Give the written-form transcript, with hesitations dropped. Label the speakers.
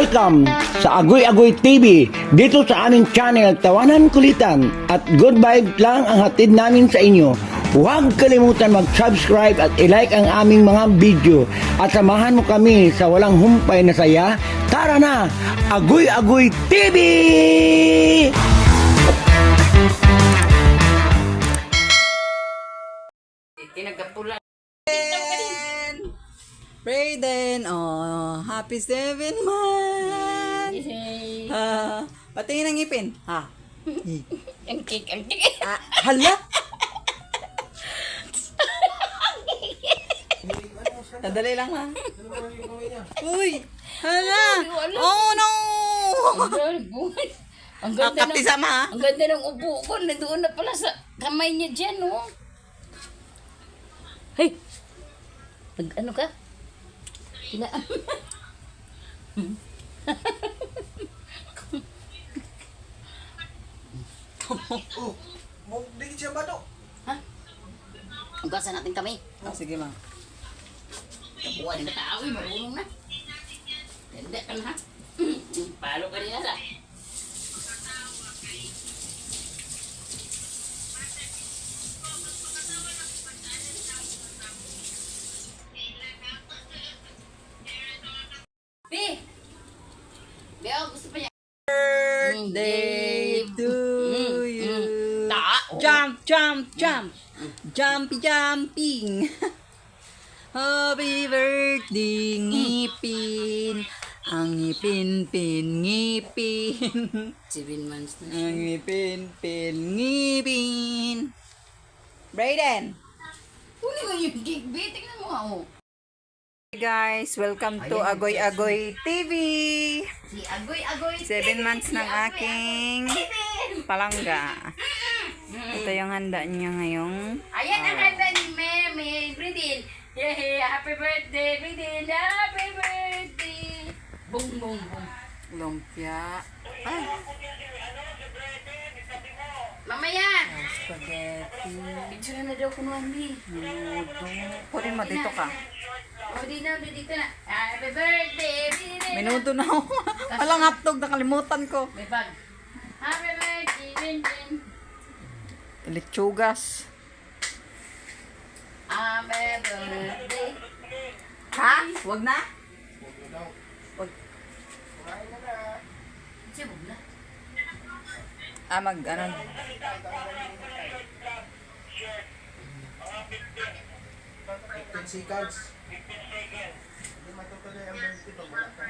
Speaker 1: Welcome sa Agoy Agoy TV. Dito sa aming channel, tawanan kulitan at good vibes lang ang hatid namin sa inyo. Huwag kalimutan mag-subscribe at i-like ang aming mga video. At samahan mo kami sa walang humpay na saya. Tara na! Agoy Agoy TV!
Speaker 2: Tinagkapulan.
Speaker 3: Brayden, oh, happy 7 months! Patingin ang ngipin. Ha?
Speaker 2: Ang cake.
Speaker 3: Hala! Nadali lang ha. Uy! Hala! Oh no!
Speaker 2: Ang ganda
Speaker 3: Kapi
Speaker 2: ng,
Speaker 3: sama ha?
Speaker 2: ang ganda ng upo ko. Nandoon na pala sa kamay niya dyan, oh. Hey! Ano ka? Kina...
Speaker 1: Dikit siya ba to?
Speaker 2: Ha? Ugasan natin kami.
Speaker 3: Ah, sige ma.
Speaker 2: Kabuha din na tao, marunong na. Ganda ka na, ha? Palo ka niya, ha? Beo, gusto pa niya.
Speaker 3: Birthday to you.
Speaker 2: Tao.
Speaker 3: Jump, jump, jump. Jumpy, jumping. Happy birthday, ngipin. Ang ngipin, ngipin.
Speaker 2: 7 months na.
Speaker 3: Ang ngipin, ngipin. Brayden.
Speaker 2: Uli mo yung gig, be. Tingnan mo nga, oh.
Speaker 3: Hey guys, welcome to Agoy Agoy TV.
Speaker 2: Si Agoy.
Speaker 3: 7 months ng aking palangga. Ito yung handa niya ngayong
Speaker 2: Ayan ang handa ni Meme. Bridin. Yay, happy birthday, Bridin. Happy birthday. Boom, boom, boom.
Speaker 3: lumpia. Ay,
Speaker 2: Mamaya.
Speaker 3: spaghetti.
Speaker 2: Picture na daw kunuan, be.
Speaker 3: Minuto. Kunin mo, dito ka.
Speaker 2: O, dito na. Happy birthday, Bridin.
Speaker 3: Minuto na ako. Walang hotdog, nakalimutan ko.
Speaker 2: May bag. Happy birthday, Bridin.
Speaker 3: Lechugas.
Speaker 2: Happy birthday.
Speaker 3: Ha? Wag na? Wag.
Speaker 2: Sibog na.
Speaker 3: Mag, ano?
Speaker 1: Seconds. Hindi matutuloy ang birthday pag wala ka.